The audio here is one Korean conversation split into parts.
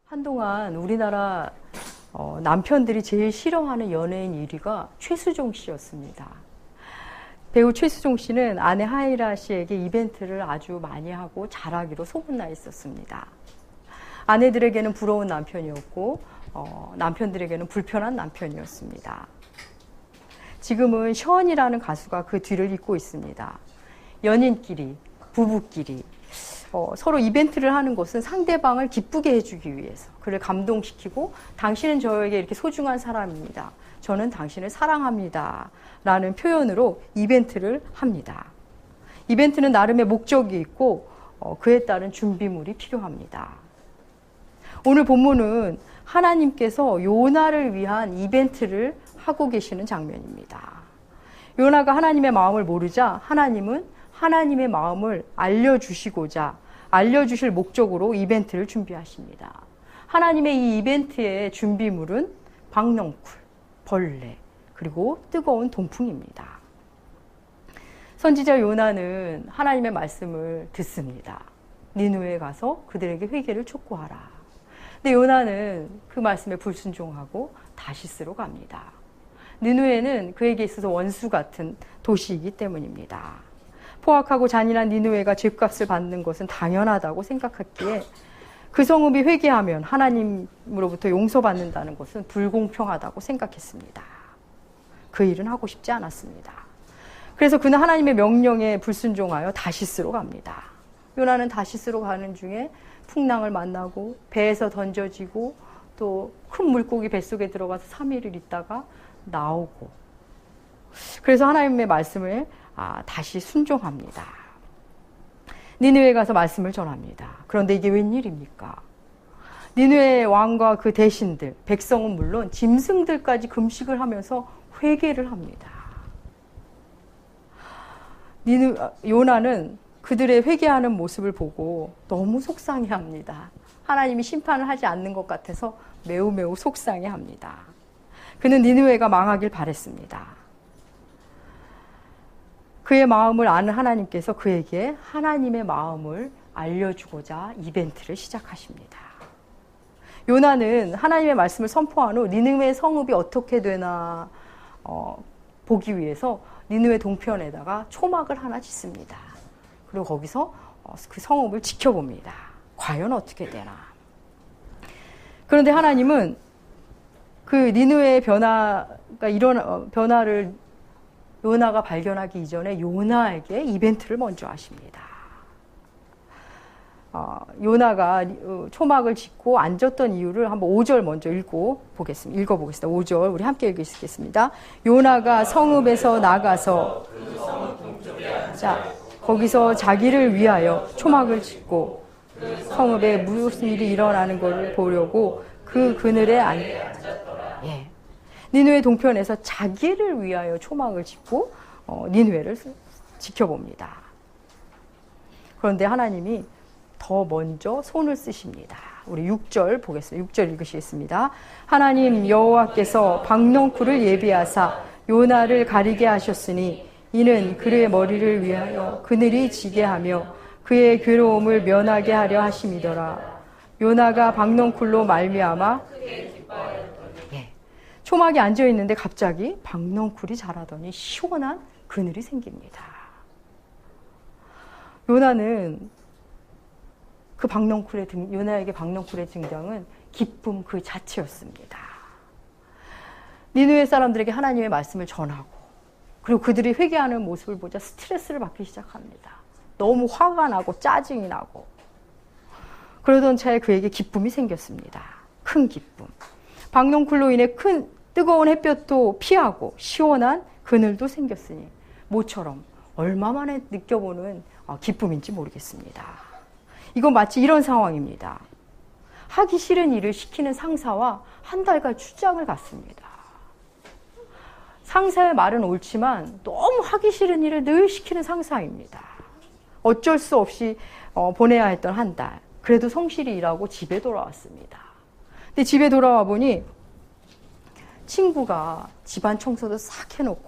한동안 우리나라 남편들이 제일 싫어하는 연예인 1위가 최수종 씨였습니다. 배우 최수종 씨는 아내 하이라 씨에게 이벤트를 아주 많이 하고 잘하기로 소문나 있었습니다. 아내들에게는 부러운 남편이었고 남편들에게는 불편한 남편이었습니다. 지금은 션이라는 가수가 그 뒤를 잇고 있습니다. 연인끼리, 부부끼리 서로 이벤트를 하는 것은 상대방을 기쁘게 해주기 위해서, 그를 감동시키고 당신은 저에게 이렇게 소중한 사람입니다, 저는 당신을 사랑합니다 라는 표현으로 이벤트를 합니다. 이벤트는 나름의 목적이 있고 그에 따른 준비물이 필요합니다. 오늘 본문은 하나님께서 요나를 위한 이벤트를 하고 계시는 장면입니다. 요나가 하나님의 마음을 모르자 하나님은 하나님의 마음을 알려주시고자 알려주실 목적으로 이벤트를 준비하십니다. 하나님의 이 이벤트의 준비물은 박넝쿨, 벌레, 그리고 뜨거운 동풍입니다. 선지자 요나는 하나님의 말씀을 듣습니다. 니느웨에 가서 그들에게 회개를 촉구하라. 근데 요나는 그 말씀에 불순종하고 다시스로 갑니다. 니느웨는 그에게 있어서 원수 같은 도시이기 때문입니다. 포악하고 잔인한 니느웨가 죗값을 받는 것은 당연하다고 생각했기에 그 성읍이 회개하면 하나님으로부터 용서받는다는 것은 불공평하다고 생각했습니다. 그 일은 하고 싶지 않았습니다. 그래서 그는 하나님의 명령에 불순종하여 다시스로 갑니다. 요나는 다시스로 가는 중에 풍랑을 만나고 배에서 던져지고 또 큰 물고기 뱃속에 들어가서 3일을 있다가 나오고, 그래서 하나님의 말씀을 다시 순종합니다. 니느웨에 가서 말씀을 전합니다. 그런데 이게 웬일입니까? 니느웨 왕과 그 대신들, 백성은 물론 짐승들까지 금식을 하면서 회개를 합니다. 요나는 그들의 회개하는 모습을 보고 너무 속상해합니다. 하나님이 심판을 하지 않는 것 같아서 매우 속상해합니다. 그는 니느웨가 망하길 바랬습니다. 그의 마음을 아는 하나님께서 그에게 하나님의 마음을 알려주고자 이벤트를 시작하십니다. 요나는 하나님의 말씀을 선포한 후 니느웨 성읍이 어떻게 되나 보기 위해서 니느웨 동편에다가 초막을 하나 짓습니다. 그리고 거기서 그 성읍을 지켜봅니다. 과연 어떻게 되나. 그런데 하나님은 그 니느웨의 변화를 요나가 발견하기 이전에 요나에게 이벤트를 먼저 하십니다. 요나가 초막을 짓고 앉았던 이유를 한번 5절 먼저 읽어보겠습니다. 5절 우리 함께 읽겠습니다. 요나가 성읍에서 나가서 거기서 자기를 위하여 초막을 짓고 성읍에 무슨 일이 일어나는 걸 보려고 그 그늘에 니느웨 동편에서 자기를 위하여 초막을 짓고 니느웨를 지켜봅니다. 그런데 하나님이 더 먼저 손을 쓰십니다. 우리 6절 보겠습니다. 6절 읽으시겠습니다. 하나님 여호와께서 박넝쿨을 예비하사 요나를 가리게 하셨으니 이는 그의 머리를 위하여 그늘이 지게 하며 그의 괴로움을 면하게 하려 하심이더라. 요나가 박넝쿨로 말미암아 초막에 앉아있는데 갑자기 박넝쿨이 자라더니 시원한 그늘이 생깁니다. 요나는 요나에게 박넝쿨의 등장은 기쁨 그 자체였습니다. 니느웨 사람들에게 하나님의 말씀을 전하고, 그리고 그들이 회개하는 모습을 보자 스트레스를 받기 시작합니다. 너무 화가 나고 짜증이 나고, 그러던 차에 그에게 기쁨이 생겼습니다. 큰 기쁨. 박넝쿨로 인해 큰 뜨거운 햇볕도 피하고 시원한 그늘도 생겼으니 모처럼 얼마 만에 느껴보는 기쁨인지 모르겠습니다. 이건 마치 이런 상황입니다. 하기 싫은 일을 시키는 상사와 한 달간 출장을 갔습니다. 상사의 말은 옳지만 너무 하기 싫은 일을 늘 시키는 상사입니다. 어쩔 수 없이 보내야 했던 한 달. 그래도 성실히 일하고 집에 돌아왔습니다. 근데 집에 돌아와 보니 친구가 집안 청소도 싹 해놓고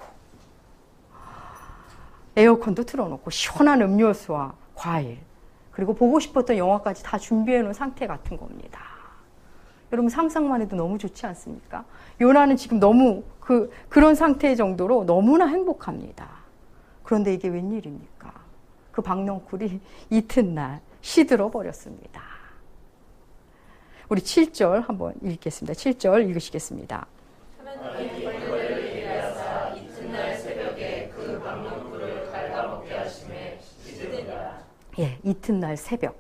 에어컨도 틀어놓고 시원한 음료수와 과일, 그리고 보고 싶었던 영화까지 다 준비해 놓은 상태 같은 겁니다. 여러분 상상만 해도 너무 좋지 않습니까? 요나는 지금 너무 그런 상태 정도로 너무나 행복합니다. 그런데 이게 웬일입니까? 그 박넝쿨이 이튿날 시들어 버렸습니다. 우리 7절 한번 읽겠습니다. 7절 읽으시겠습니다. 하나님이 벌레를 예비하사 이튿날 새벽에 그 박넝쿨을 갉아먹게 하심에 시드니라. 예, 이튿날 새벽.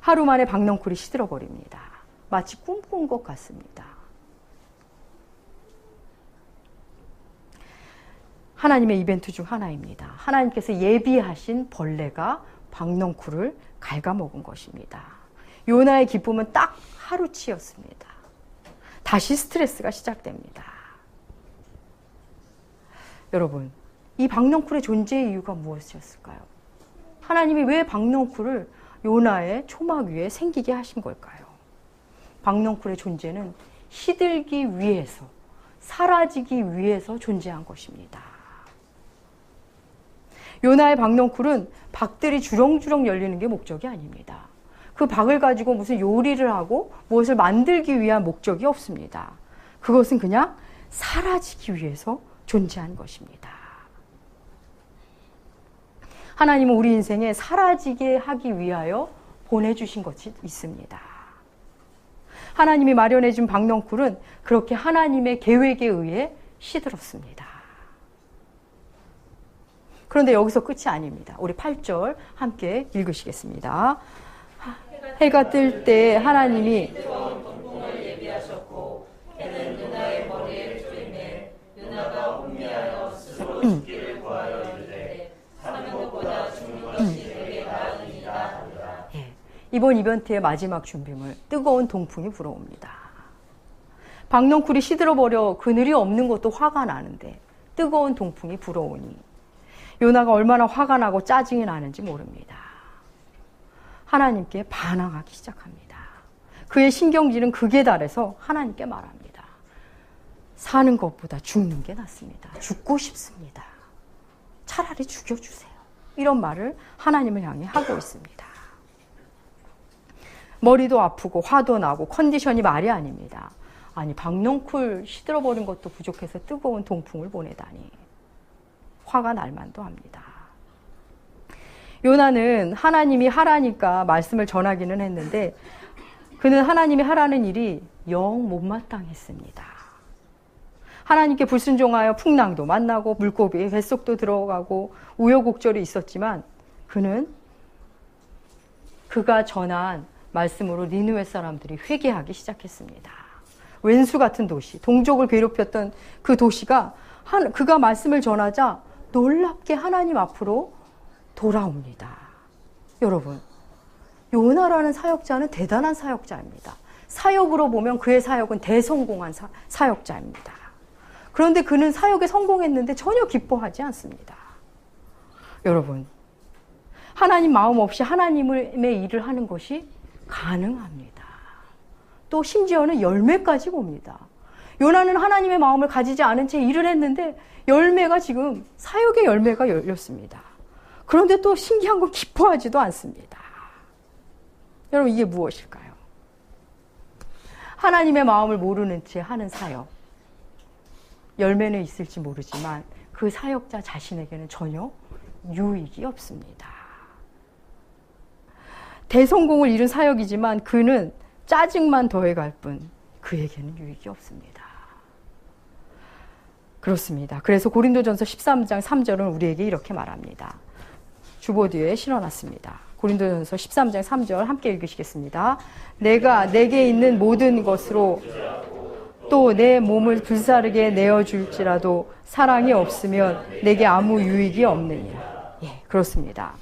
하루 만에 박넝쿨이 시들어 버립니다. 마치 꿈꾼 것 같습니다. 하나님의 이벤트 중 하나입니다. 하나님께서 예비하신 벌레가 박넝쿨을 갉아먹은 것입니다. 요나의 기쁨은 딱 하루치였습니다. 다시 스트레스가 시작됩니다. 여러분, 이 박넝쿨의 존재의 이유가 무엇이었을까요? 하나님이 왜 박넝쿨을 요나의 초막 위에 생기게 하신 걸까요? 박넝쿨의 존재는 시들기 위해서, 사라지기 위해서 존재한 것입니다. 요나의 박넝쿨은 박들이 주렁주렁 열리는 게 목적이 아닙니다. 그 박을 가지고 무슨 요리를 하고 무엇을 만들기 위한 목적이 없습니다. 그것은 그냥 사라지기 위해서 존재한 것입니다. 하나님은 우리 인생에 사라지게 하기 위하여 보내주신 것이 있습니다. 하나님이 마련해 준 박넝쿨은 그렇게 하나님의 계획에 의해 시들었습니다. 그런데 여기서 끝이 아닙니다. 우리 8절 함께 읽으시겠습니다. 해가 뜰 때 하나님이 뜨거운 동풍을 예비하셨고 해는 누나의 머리에 쪼이매 누나가 혼미하여 스스로 죽기를 구하여 이르되 사는 것보다 죽는 것이 내게 나으니이다 하더라. 이번 이벤트의 마지막 준비물, 뜨거운 동풍이 불어옵니다. 박넝쿨이 시들어버려 그늘이 없는 것도 화가 나는데 뜨거운 동풍이 불어오니 요나가 얼마나 화가 나고 짜증이 나는지 모릅니다. 하나님께 반항하기 시작합니다. 그의 신경질은 극에 달해서 하나님께 말합니다. 사는 것보다 죽는 게 낫습니다. 죽고 싶습니다. 차라리 죽여주세요. 이런 말을 하나님을 향해 하고 있습니다. 머리도 아프고 화도 나고 컨디션이 말이 아닙니다. 아니, 박넝쿨 시들어버린 것도 부족해서 뜨거운 동풍을 보내다니. 화가 날 만도 합니다. 요나는 하나님이 하라니까 말씀을 전하기는 했는데 그는 하나님이 하라는 일이 영 못마땅했습니다. 하나님께 불순종하여 풍랑도 만나고 물고기의 뱃속도 들어가고 우여곡절이 있었지만 그는 그가 전한 말씀으로 니느웨 사람들이 회개하기 시작했습니다. 왼수 같은 도시, 동족을 괴롭혔던 그 도시가 그가 말씀을 전하자 놀랍게 하나님 앞으로 돌아옵니다. 여러분, 요나라는 사역자는 대단한 사역자입니다. 사역으로 보면 그의 사역은 대성공한 사역자입니다. 그런데 그는 사역에 성공했는데 전혀 기뻐하지 않습니다. 여러분, 하나님 마음 없이 하나님의 일을 하는 것이 가능합니다. 또 심지어는 열매까지 봅니다. 요나는 하나님의 마음을 가지지 않은 채 일을 했는데 열매가 지금 사역의 열매가 열렸습니다. 그런데 또 신기한 건 기뻐하지도 않습니다. 여러분, 이게 무엇일까요? 하나님의 마음을 모르는 채 하는 사역. 열매는 있을지 모르지만 그 사역자 자신에게는 전혀 유익이 없습니다. 대성공을 이룬 사역이지만 그는 짜증만 더해갈 뿐 그에게는 유익이 없습니다. 그렇습니다. 그래서 고린도전서 13장 3절은 우리에게 이렇게 말합니다. 주보드에 실어놨습니다. 고린도전서 13장 3절 함께 읽으시겠습니다. 내가 내게 있는 모든 것으로 또 내 몸을 불사르게 내어줄지라도 사랑이 없으면 내게 아무 유익이 없느니라. 예, 그렇습니다.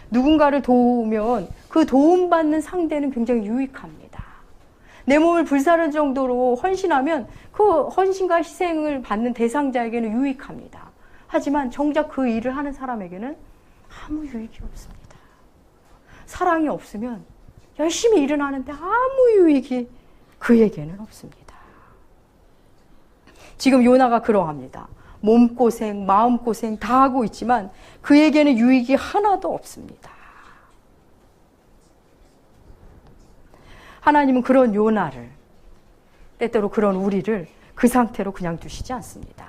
누군가를 도우면 그 도움받는 상대는 굉장히 유익합니다. 내 몸을 불사를 정도로 헌신하면 그 헌신과 희생을 받는 대상자에게는 유익합니다. 하지만 정작 그 일을 하는 사람에게는 아무 유익이 없습니다. 사랑이 없으면 열심히 일은 하는데 아무 유익이 그에게는 없습니다. 지금 요나가 그러합니다. 몸고생, 마음고생 다 하고 있지만 그에게는 유익이 하나도 없습니다. 하나님은 그런 요나를 때때로 그런 우리를 그 상태로 그냥 두시지 않습니다.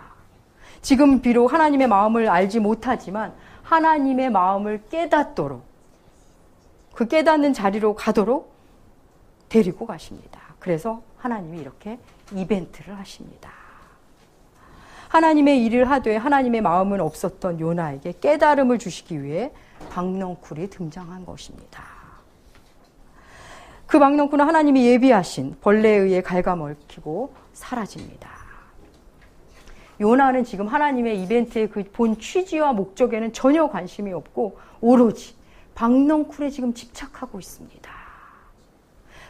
지금 비록 하나님의 마음을 알지 못하지만 하나님의 마음을 깨닫도록, 그 깨닫는 자리로 가도록 데리고 가십니다. 그래서 하나님이 이렇게 이벤트를 하십니다. 하나님의 일을 하되 하나님의 마음은 없었던 요나에게 깨달음을 주시기 위해 박넝쿨이 등장한 것입니다. 그 박넝쿨은 하나님이 예비하신 벌레에 의해 갉아먹히고 사라집니다. 요나는 지금 하나님의 이벤트의 그 본 취지와 목적에는 전혀 관심이 없고 오로지 박넝쿨에 지금 집착하고 있습니다.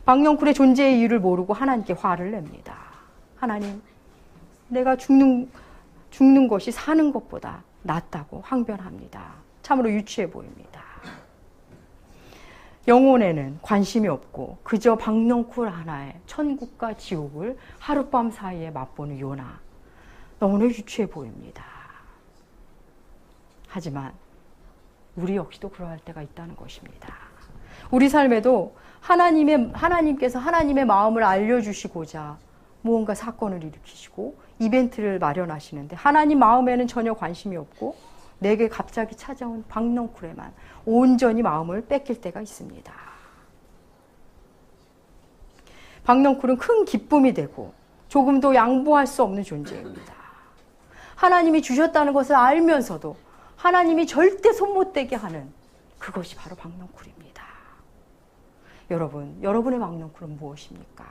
박넝쿨의 존재의 이유를 모르고 하나님께 화를 냅니다. 하나님, 내가 죽는 것이 사는 것보다 낫다고 항변합니다. 참으로 유치해 보입니다. 영혼에는 관심이 없고 그저 박넝쿨 하나에 천국과 지옥을 하룻밤 사이에 맛보는 요나, 너무나 유치해 보입니다. 하지만 우리 역시도 그러할 때가 있다는 것입니다. 우리 삶에도 하나님께서 하나님의 마음을 알려주시고자 무언가 사건을 일으키시고 이벤트를 마련하시는데 하나님 마음에는 전혀 관심이 없고 내게 갑자기 찾아온 박넝쿨에만 온전히 마음을 뺏길 때가 있습니다. 박넝쿨은 큰 기쁨이 되고 조금도 양보할 수 없는 존재입니다. 하나님이 주셨다는 것을 알면서도 하나님이 절대 손 못 대게 하는 그것이 바로 박넝쿨입니다. 여러분, 여러분의 박넝쿨은 무엇입니까?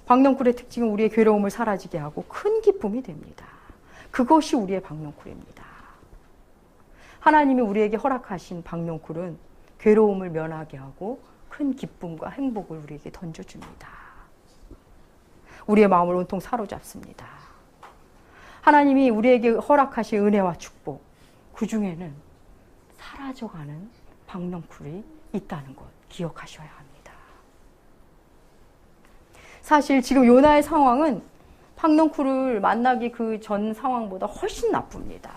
박넝쿨의 특징은 우리의 괴로움을 사라지게 하고 큰 기쁨이 됩니다. 그것이 우리의 박넝쿨입니다. 하나님이 우리에게 허락하신 박넝쿨은 괴로움을 면하게 하고 큰 기쁨과 행복을 우리에게 던져줍니다. 우리의 마음을 온통 사로잡습니다. 하나님이 우리에게 허락하신 은혜와 축복, 그 중에는 사라져가는 박넝쿨이 있다는 것 기억하셔야 합니다. 사실 지금 요나의 상황은 박넝쿨을 만나기 그 전 상황보다 훨씬 나쁩니다.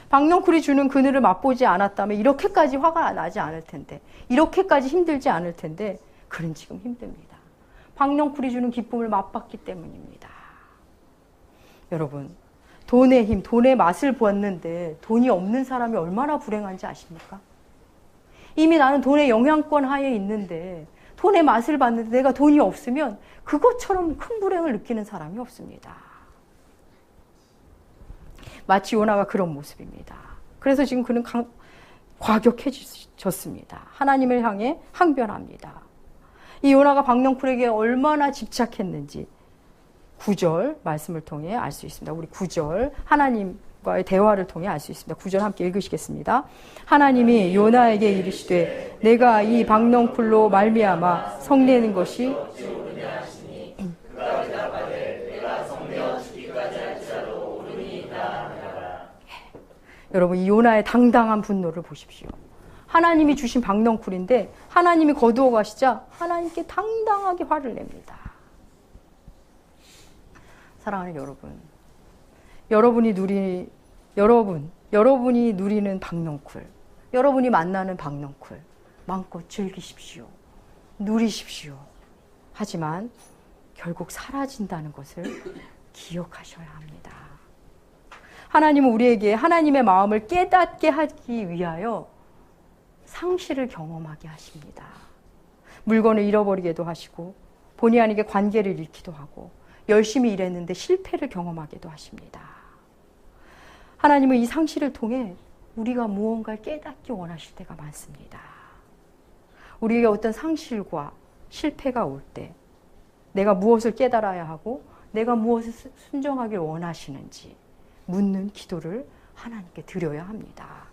박넝쿨이 주는 그늘을 맛보지 않았다면 이렇게까지 화가 나지 않을 텐데, 이렇게까지 힘들지 않을 텐데 그는 지금 힘듭니다. 박넝쿨이 주는 기쁨을 맛봤기 때문입니다. 여러분, 돈의 힘, 돈의 맛을 보았는데 돈이 없는 사람이 얼마나 불행한지 아십니까? 이미 나는 돈의 영향권 하에 있는데 돈의 맛을 봤는데 내가 돈이 없으면 그것처럼 큰 불행을 느끼는 사람이 없습니다. 마치 요나가 그런 모습입니다. 그래서 지금 그는 과격해졌습니다. 하나님을 향해 항변합니다. 이 요나가 박넝쿨에게 얼마나 집착했는지 9절 말씀을 통해 알 수 있습니다. 우리 9절 하나님과의 대화를 통해 알 수 있습니다. 9절 함께 읽으시겠습니다. 하나님이 요나에게 이르시되 내가 이 박넝쿨로 말미암아 성내는 것이 여러분, 이 요나의 당당한 분노를 보십시오. 하나님이 주신 박넝쿨인데 하나님이 거두어 가시자 하나님께 당당하게 화를 냅니다. 사랑하는 여러분, 여러분이 누리는 박넝쿨, 여러분이 만나는 박넝쿨 마음껏 즐기십시오. 누리십시오. 하지만 결국 사라진다는 것을 기억하셔야 합니다. 하나님은 우리에게 하나님의 마음을 깨닫게 하기 위하여 상실을 경험하게 하십니다. 물건을 잃어버리게도 하시고 본의 아니게 관계를 잃기도 하고 열심히 일했는데 실패를 경험하게도 하십니다. 하나님은 이 상실을 통해 우리가 무언가를 깨닫기 원하실 때가 많습니다. 우리에게 어떤 상실과 실패가 올 때 내가 무엇을 깨달아야 하고 내가 무엇을 순종하길 원하시는지 묻는 기도를 하나님께 드려야 합니다.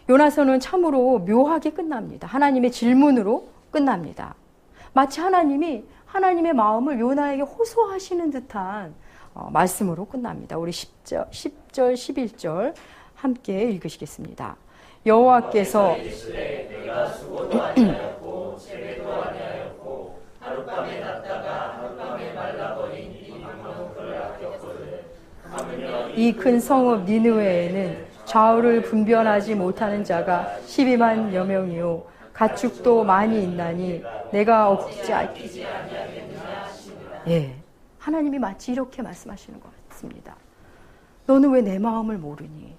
요나서는 참으로 묘하게 끝납니다. 하나님의 질문으로 끝납니다. 마치 하나님이 하나님의 마음을 요나에게 호소하시는 듯한 말씀으로 끝납니다. 우리 10절, 11절 함께 읽으시겠습니다. 여호와께서 내가 수고도 아니하였고 재배도 아니하였고 하룻밤에 났다가 하룻밤에 말라버린 이 박넝쿨을 아꼈거든. 이 큰 성읍 니느웨에는 좌우를 분별하지 못하는 자가 12만여 명이요 가축도 많이 있나니 내가 어찌 예, 하나님이 마치 이렇게 말씀하시는 것 같습니다. 너는 왜 내 마음을 모르니?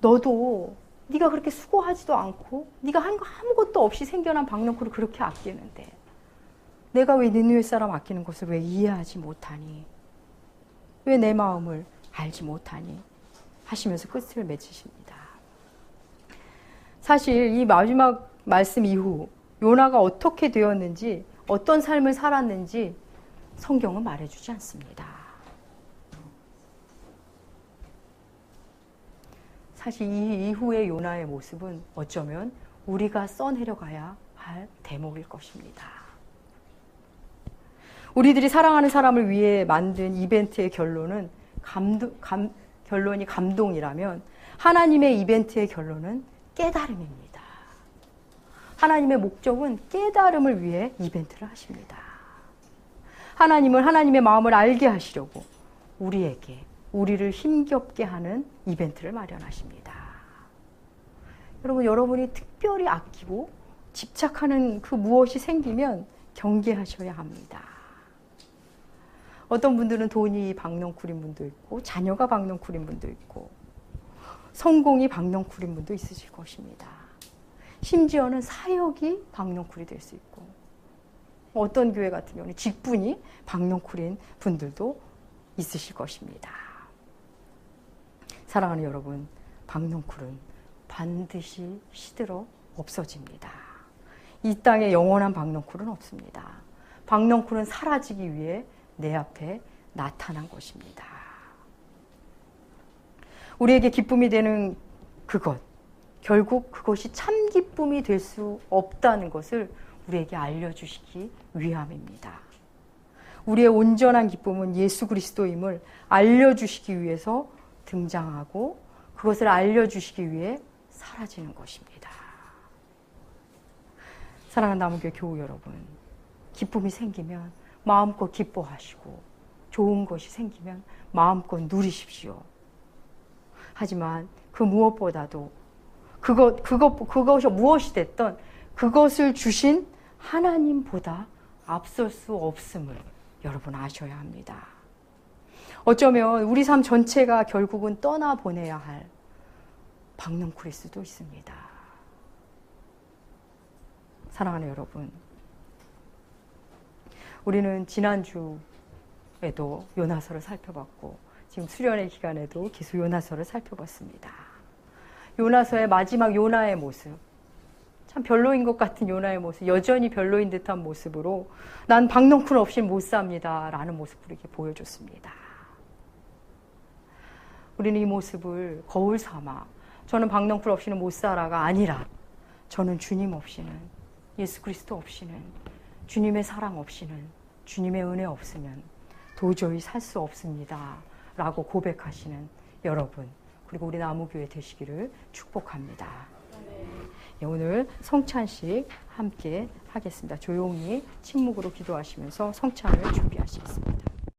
너도 네가 그렇게 수고하지도 않고 네가 한 거 아무것도 없이 생겨난 박넝쿨을 그렇게 아끼는데 내가 왜 니느웨 사람 아끼는 것을 왜 이해하지 못하니? 왜 내 마음을 알지 못하니? 하시면서 끝을 맺으십니다. 사실 이 마지막 말씀 이후 요나가 어떻게 되었는지, 어떤 삶을 살았는지 성경은 말해주지 않습니다. 사실 이 이후의 요나의 모습은 어쩌면 우리가 써내려가야 할 대목일 것입니다. 우리들이 사랑하는 사람을 위해 만든 이벤트의 결론이 감동이라면 하나님의 이벤트의 결론은 깨달음입니다. 하나님의 목적은 깨달음을 위해 이벤트를 하십니다. 하나님은 하나님의 마음을 알게 하시려고 우리를 힘겹게 하는 이벤트를 마련하십니다. 여러분이 특별히 아끼고 집착하는 그 무엇이 생기면 경계하셔야 합니다. 어떤 분들은 돈이 박넝쿨인 분도 있고 자녀가 박넝쿨인 분도 있고 성공이 박넝쿨인 분도 있으실 것입니다. 심지어는 사역이 박넝쿨이 될 수 있고 어떤 교회 같은 경우는 직분이 박넝쿨인 분들도 있으실 것입니다. 사랑하는 여러분, 박넝쿨은 반드시 시들어 없어집니다. 이 땅에 영원한 박넝쿨은 없습니다. 박넝쿨은 사라지기 위해 내 앞에 나타난 것입니다. 우리에게 기쁨이 되는 그것, 결국 그것이 참 기쁨이 될 수 없다는 것을 우리에게 알려주시기 위함입니다. 우리의 온전한 기쁨은 예수 그리스도임을 알려주시기 위해서 등장하고 그것을 알려주시기 위해 사라지는 것입니다. 사랑하는 남은교회 교우 여러분, 기쁨이 생기면 마음껏 기뻐하시고 좋은 것이 생기면 마음껏 누리십시오. 하지만 그 무엇보다도 그것이 무엇이 됐던 그것을 주신 하나님보다 앞설 수 없음을 여러분 아셔야 합니다. 어쩌면 우리 삶 전체가 결국은 떠나보내야 할 박넝쿨일 수도 있습니다. 사랑하는 여러분, 우리는 지난주에도 요나서를 살펴봤고 지금 수련회 기간에도 계속 요나서를 살펴봤습니다. 요나서의 마지막 요나의 모습, 참 별로인 것 같은 요나의 모습, 여전히 별로인 듯한 모습으로 난 박넝쿨 없이 못 삽니다 라는 모습을 이렇게 보여줬습니다. 우리는 이 모습을 거울 삼아 저는 박넝쿨 없이는 못 살아가 아니라 저는 주님 없이는, 예수 그리스도 없이는, 주님의 사랑 없이는, 주님의 은혜 없으면 도저히 살 수 없습니다 라고 고백하시는 여러분, 그리고 우리 나무교회 되시기를 축복합니다. 네, 오늘 성찬식 함께 하겠습니다. 조용히 침묵으로 기도하시면서 성찬을 준비하시겠습니다.